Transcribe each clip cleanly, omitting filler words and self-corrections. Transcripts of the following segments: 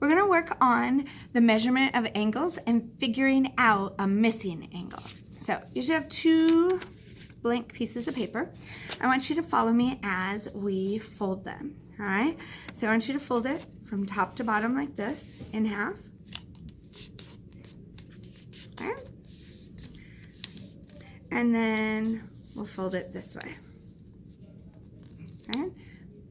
we're going to work on the measurement of angles and figuring out a missing angle. So you should have 2 blank pieces of paper. I want you to follow me as we fold them. All right, so I want you to fold it from top to bottom like this in half. Okay. And then we'll fold it this way. Okay,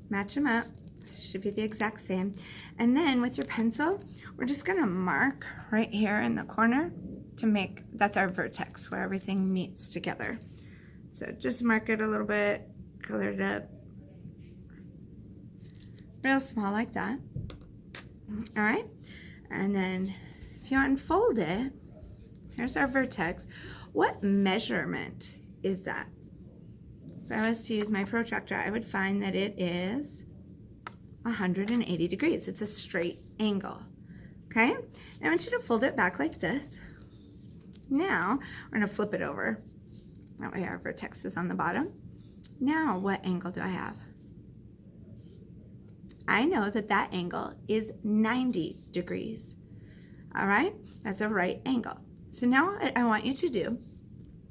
match them up. So it should be the exact same. And then with your pencil, we're just gonna mark right here in the corner to make, that's our vertex where everything meets together. So just mark it a little bit, color it up, real small like that. All right, and then if you unfold it, here's our vertex. What measurement is that? If I was to use my protractor, I would find that it is 180 degrees. It's a straight angle, okay? And I want you to fold it back like this. Now, we're gonna flip it over. That way our vertex is on the bottom. Now, what angle do I have? I know that that angle is 90 degrees. All right, that's a right angle. So now what I want you to do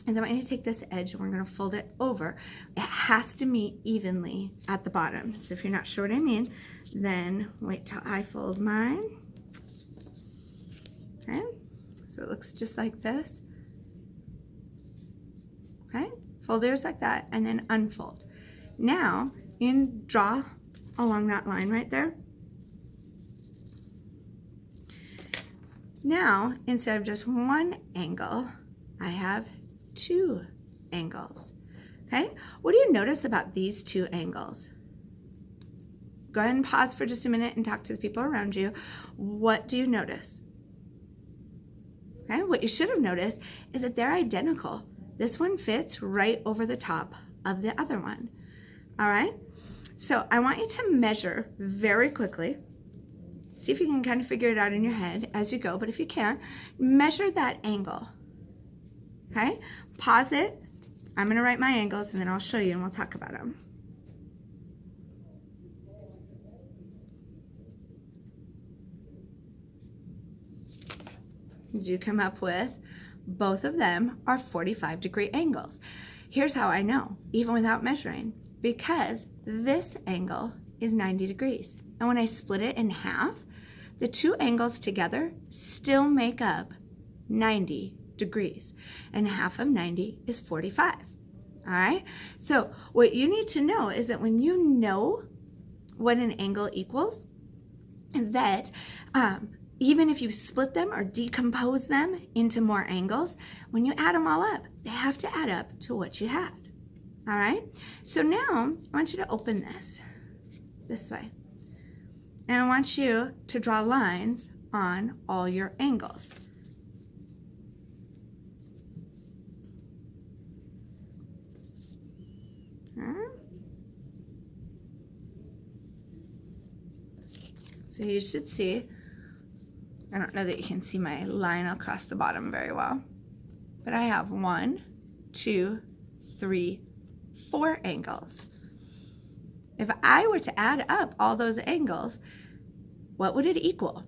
is I want you to take this edge and we're gonna fold it over. It has to meet evenly at the bottom. So if you're not sure what I mean, then wait till I fold mine. Okay, so it looks just like this. Okay, fold yours like that and then unfold. Now, you can draw along that line right there. Now, instead of just one angle, I have 2 angles. Okay, what do you notice about these 2 angles? Go ahead and pause for just a minute and talk to the people around you. What do you notice? Okay, what you should have noticed is that they're identical. This one fits right over the top of the other one. All right, so I want you to measure very quickly. See if you can kind of figure it out in your head as you go, but if you can't, measure that angle. Okay, pause it. I'm gonna write my angles and then I'll show you and we'll talk about them. Did you come up with both of them are 45-degree angles? Here's how I know, even without measuring, because this angle is 90 degrees. And when I split it in half, the 2 angles together still make up 90 degrees. And half of 90 is 45. All right? So what you need to know is that when you know what an angle equals, that even if you split them or decompose them into more angles, when you add them all up, they have to add up to what you had. All right? So now I want you to open this way. And I want you to draw lines on all your angles. So you should see, I don't know that you can see my line across the bottom very well, but I have 1, 2, 3, 4 angles. If I were to add up all those angles, what would it equal?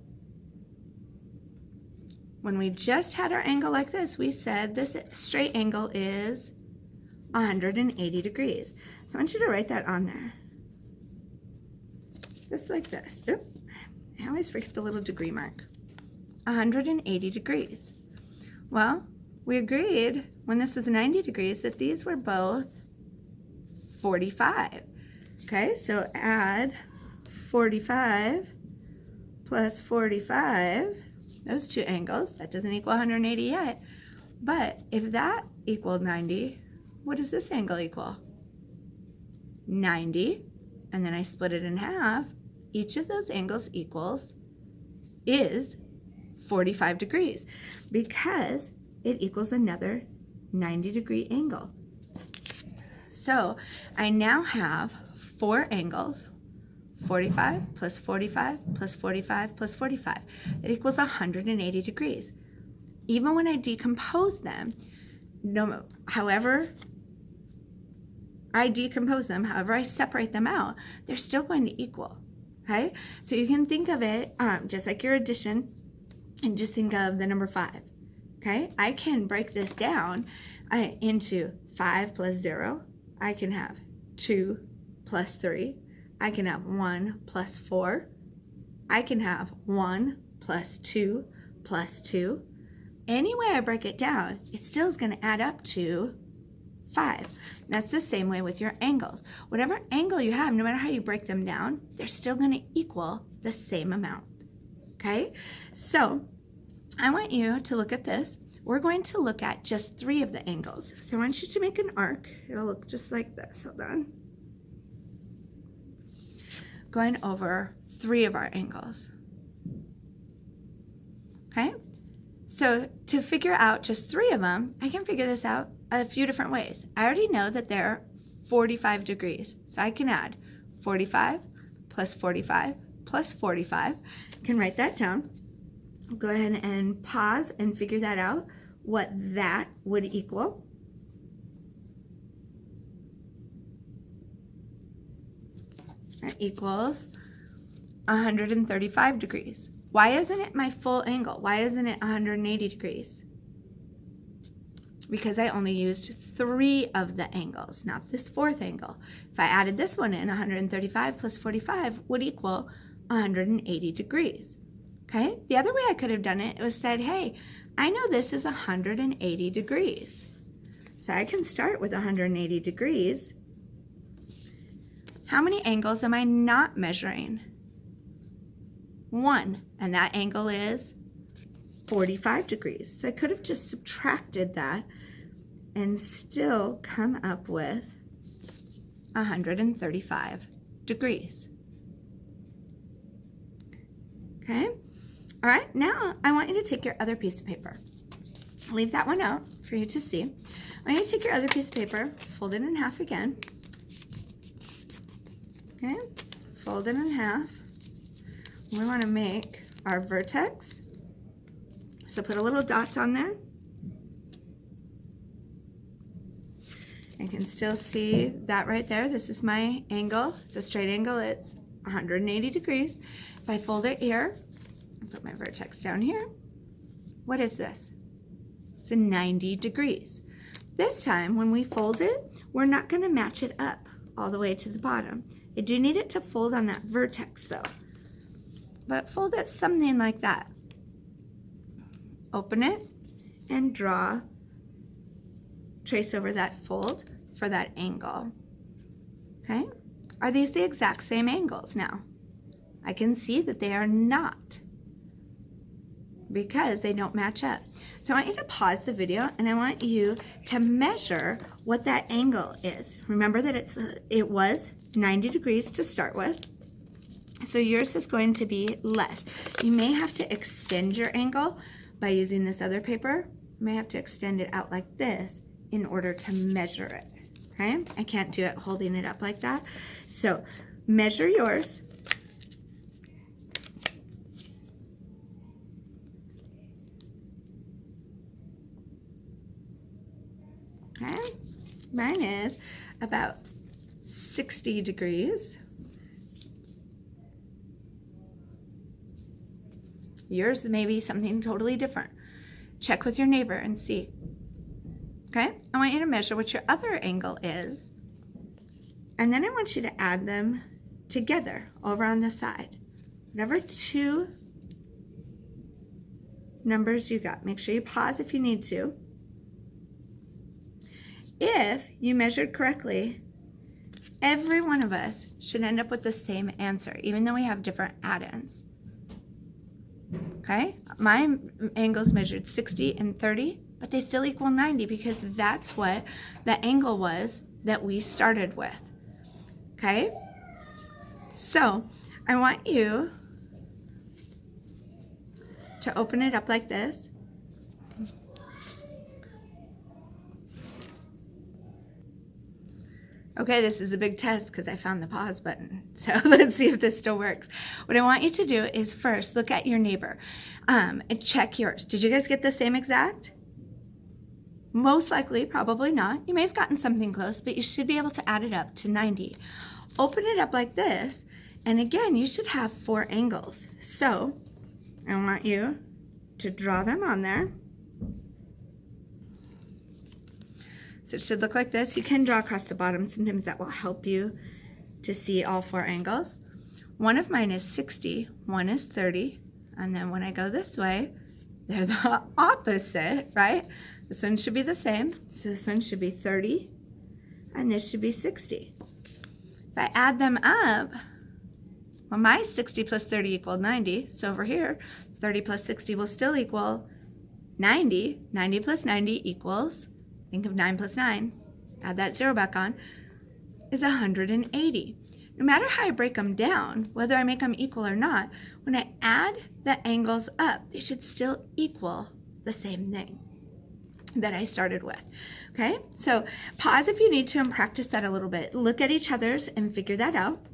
When we just had our angle like this, we said this straight angle is 180 degrees. So I want you to write that on there. Just like this. Oop, I always forget the little degree mark. 180 degrees. Well, we agreed when this was 90 degrees that these were both 45. Okay, so add 45 plus 45, those 2 angles. That doesn't equal 180 yet. But if that equaled 90, what does this angle equal? 90, and then I split it in half. Each of those angles is 45 degrees because it equals another 90-degree angle. So I now have 4 angles, 45 plus 45 plus 45 plus 45. That equals 180 degrees. Even when I decompose them, however I separate them out, they're still going to equal. okay? So you can think of it just like your addition, and just think of the number 5, okay? I can break this down into 5 plus 0. I can have 2 plus 3. I can have 1 plus 4. I can have 1 plus 2 plus 2. Any way I break it down, it still is going to add up to 5. That's the same way with your angles. Whatever angle you have, no matter how you break them down, they're still going to equal the same amount. Okay? So I want you to look at this. We're going to look at just 3 of the angles. So I want you to make an arc. It'll look just like this. Hold on. Going over 3 of our angles. Okay? So to figure out just 3 of them, I can figure this out a few different ways. I already know that they're 45 degrees. So I can add 45 plus 45 plus 45. I can write that down. Go ahead and pause and figure that out, what that would equal. That equals 135 degrees. Why isn't it my full angle? Why isn't it 180 degrees? Because I only used 3 of the angles, not this 4th angle. If I added this one in, 135 plus 45 would equal 180 degrees. Okay? The other way I could have done it was said, hey, I know this is 180 degrees. So I can start with 180 degrees. How many angles am I not measuring? 1, and that angle is 45 degrees. So I could have just subtracted that and still come up with 135 degrees. Okay? All right, now I want you to take your other piece of paper. Leave that one out for you to see. I want you to take your other piece of paper, fold it in half again. Okay, fold it in half. We want to make our vertex. So put a little dot on there. I can still see that right there. This is my angle. It's a straight angle. It's 180 degrees. If I fold it here, put my vertex down here. What is this? It's a 90 degrees. This time when we fold it, we're not going to match it up all the way to the bottom. I do need it to fold on that vertex though. But fold it something like that. Open it and draw, trace over that fold for that angle. Okay? Are these the exact same angles now? I can see that they are not, because they don't match up. So I want you to pause the video and I want you to measure what that angle is. Remember that it was 90 degrees to start with. So yours is going to be less. You may have to extend your angle by using this other paper. You may have to extend it out like this in order to measure it. Okay? I can't do it holding it up like that. So measure yours. Okay, mine is about 60 degrees. Yours may be something totally different. Check with your neighbor and see. Okay, I want you to measure what your other angle is, and then I want you to add them together over on the side. Whatever 2 numbers you got, make sure you pause if you need to. If you measured correctly, every one of us should end up with the same answer, even though we have different add-ins. Okay, my angles measured 60 and 30, but they still equal 90 because that's what the angle was that we started with. Okay, so I want you to open it up like this. Okay, this is a big test because I found the pause button. So let's see if this still works. What I want you to do is first look at your neighbor and check yours. Did you guys get the same exact? Most likely, probably not. You may have gotten something close, but you should be able to add it up to 90. Open it up like this And again, you should have 4 angles. So I want you to draw them on there. So it should look like this. You can draw across the bottom. Sometimes that will help you to see all 4 angles. One of mine is 60, one is 30, and then when I go this way, they're the opposite, right? This one should be the same, so this one should be 30, and this should be 60. If I add them up, well, my 60 plus 30 equaled 90, so over here, 30 plus 60 will still equal 90. 90 plus 90 equals, think of 9 plus 9, add that 0 back on, is 180. No matter how I break them down, whether I make them equal or not, when I add the angles up, they should still equal the same thing that I started with. Okay, so pause if you need to and practice that a little bit. Look at each other's and figure that out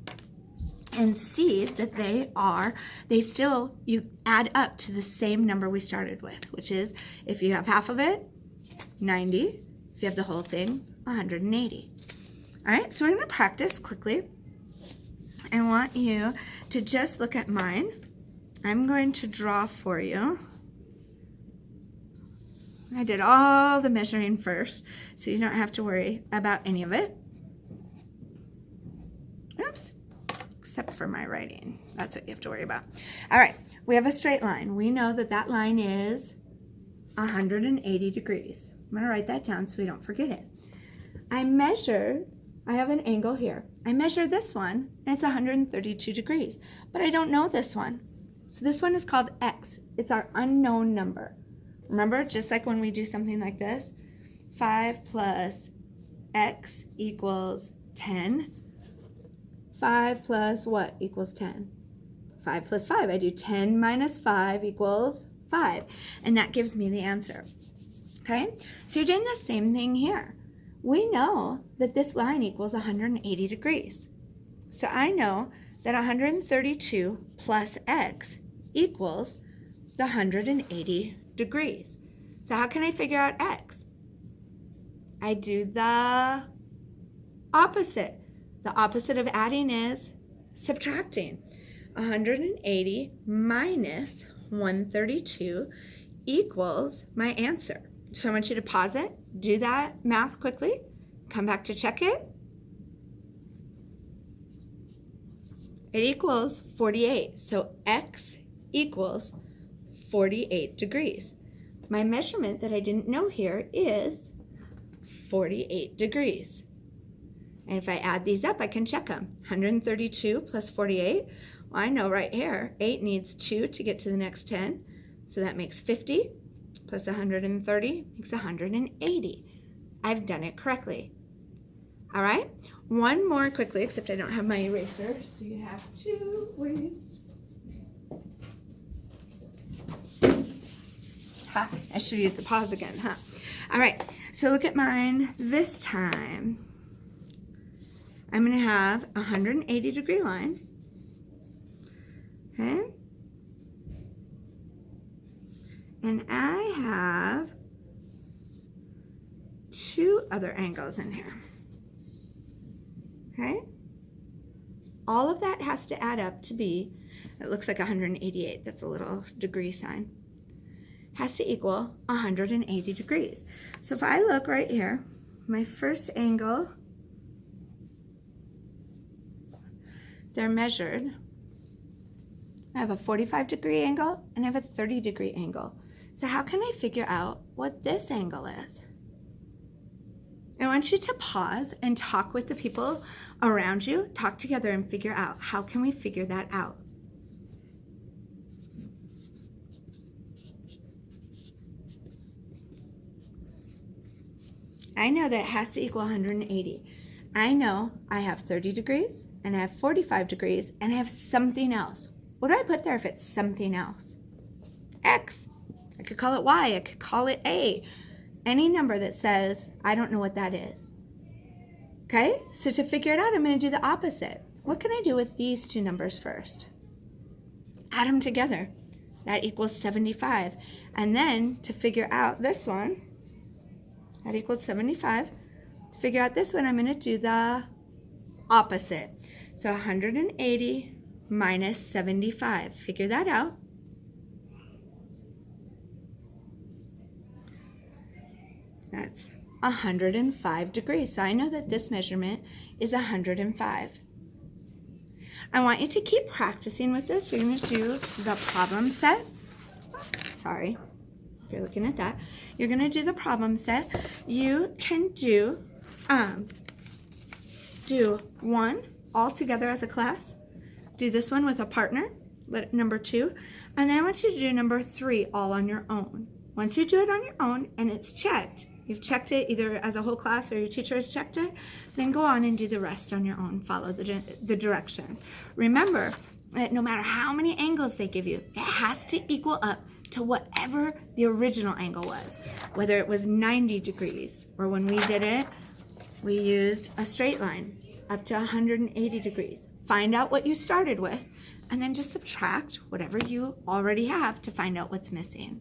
and see that you add up to the same number we started with, which is, if you have half of it, 90. If you have the whole thing, 180. All right, so we're going to practice quickly. I want you to just look at mine. I'm going to draw for you. I did all the measuring first, so you don't have to worry about any of it. Oops, except for my writing. That's what you have to worry about. All right, we have a straight line. We know that that line is 180 degrees. I'm going to write that down so we don't forget it. I have an angle here. I measured this one, and it's 132 degrees, but I don't know this one. So this one is called X. It's our unknown number. Remember, just like when we do something like this, 5 plus X equals 10. 5 plus what equals 10? 5 plus 5. I do 10 minus 5 equals 5, and that gives me the answer. Okay, so you're doing the same thing here. We know that this line equals 180 degrees. So I know that 132 plus X equals the 180 degrees. So how can I figure out X? I do the opposite. The opposite of adding is subtracting. 180 minus 132 equals my answer. So I want you to pause it, do that math quickly, come back to check it. It equals 48. So X equals 48 degrees. My measurement that I didn't know here is 48 degrees. And if I add these up, I can check them. 132 plus 48. Well, I know right here, 8 needs 2 to get to the next 10. So that makes 50. Plus 130 makes 180. I've done it correctly. All right, one more quickly, except I don't have my eraser, so you have to wait. Ha, I should use the pause again, huh? All right, so look at mine this time. I'm going to have a 180 degree line. Okay. And I have 2 other angles in here. Okay? All of that has to add up to be, it looks like 188. That's a little degree sign. Has to equal 180 degrees. So if I look right here, my first angle, they're measured. I have a 45 degree angle and I have a 30 degree angle. So how can I figure out what this angle is? I want you to pause and talk with the people around you. Talk together and figure out, how can we figure that out? I know that it has to equal 180. I know I have 30 degrees and I have 45 degrees and I have something else. What do I put there if it's something else? X. I could call it Y. I could call it A. Any number that says, I don't know what that is. Okay, so to figure it out, I'm going to do the opposite. What can I do with these 2 numbers first? Add them together. That equals 75. And then to figure out this one, that equals 75. To figure out this one, I'm going to do the opposite. So 180 minus 75. Figure that out. That's 105 degrees. So I know that this measurement is 105. I want you to keep practicing with this. You're going to do the problem set. Sorry, if you're looking at that. You're going to do the problem set. You can do one all together as a class. Do this one with a partner, number 2. And then I want you to do number 3 all on your own. Once you do it on your own and it's checked, you've checked it either as a whole class or your teacher has checked it, then go on and do the rest on your own. Follow the directions. Remember that no matter how many angles they give you, it has to equal up to whatever the original angle was, whether it was 90 degrees or when we did it, we used a straight line up to 180 degrees. Find out what you started with and then just subtract whatever you already have to find out what's missing.